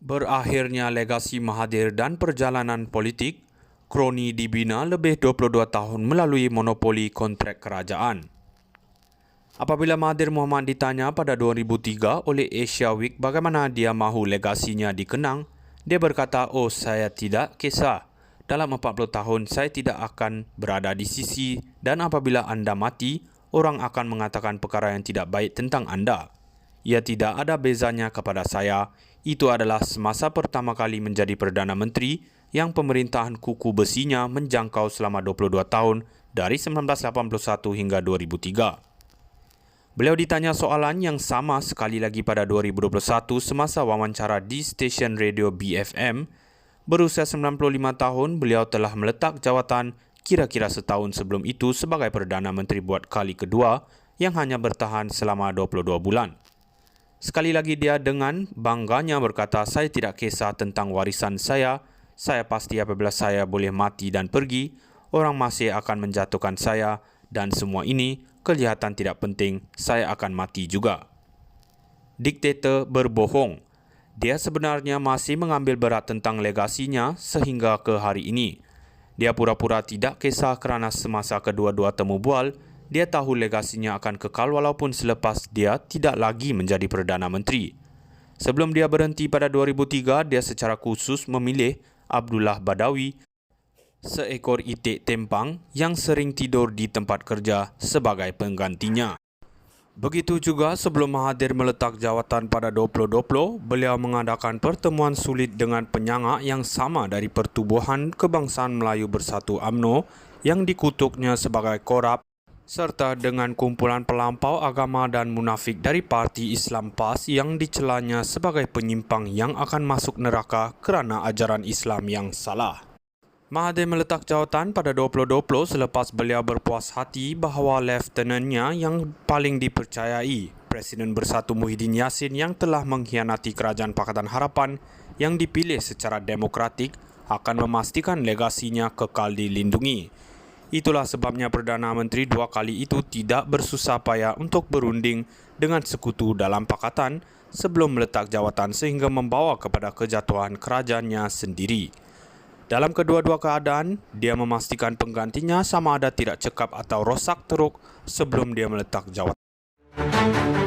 Berakhirnya legasi Mahathir dan perjalanan politik, kroni dibina lebih 22 tahun melalui monopoli kontrak kerajaan. Apabila Mahathir Mohamad ditanya pada 2003 oleh Asia Week bagaimana dia mahu legasinya dikenang, dia berkata, "Oh, saya tidak kisah. Dalam 40 tahun saya tidak akan berada di sisi dan apabila anda mati, orang akan mengatakan perkara yang tidak baik tentang anda. Ia tidak ada bezanya kepada saya. Itu adalah semasa pertama kali menjadi Perdana Menteri yang pemerintahan kuku besinya menjangkau selama 22 tahun dari 1981 hingga 2003. Beliau ditanya soalan yang sama sekali lagi pada 2021 semasa wawancara di stesen radio BFM. Berusia 95 tahun, beliau telah meletak jawatan kira-kira setahun sebelum itu sebagai Perdana Menteri buat kali kedua yang hanya bertahan selama 22 bulan. Sekali lagi dia dengan bangganya berkata, "Saya tidak kisah tentang warisan saya pasti apabila saya boleh mati dan pergi, orang masih akan menjatuhkan saya dan semua ini kelihatan tidak penting, saya akan mati juga." Diktator berbohong. Dia sebenarnya masih mengambil berat tentang legasinya sehingga ke hari ini. Dia pura-pura tidak kisah kerana semasa kedua-dua temu bual, dia tahu legasinya akan kekal walaupun selepas dia tidak lagi menjadi Perdana Menteri. Sebelum dia berhenti pada 2003, dia secara khusus memilih Abdullah Badawi, seekor itik tempang yang sering tidur di tempat kerja sebagai penggantinya. Begitu juga sebelum Mahathir meletak jawatan pada 2020, beliau mengadakan pertemuan sulit dengan penyangga yang sama dari Pertubuhan Kebangsaan Melayu Bersatu UMNO yang dikutuknya sebagai korup serta dengan kumpulan pelampau agama dan munafik dari Parti Islam PAS yang dicelanya sebagai penyimpang yang akan masuk neraka kerana ajaran Islam yang salah. Mahathir meletak jawatan pada 2020 selepas beliau berpuas hati bahawa lieutenantnya yang paling dipercayai, Presiden Bersatu Muhyiddin Yassin yang telah mengkhianati Kerajaan Pakatan Harapan yang dipilih secara demokratik akan memastikan legasinya kekal dilindungi. Itulah sebabnya Perdana Menteri dua kali itu tidak bersusah payah untuk berunding dengan sekutu dalam pakatan sebelum meletak jawatan sehingga membawa kepada kejatuhan kerajaannya sendiri. Dalam kedua-dua keadaan, dia memastikan penggantinya sama ada tidak cekap atau rosak teruk sebelum dia meletak jawatan.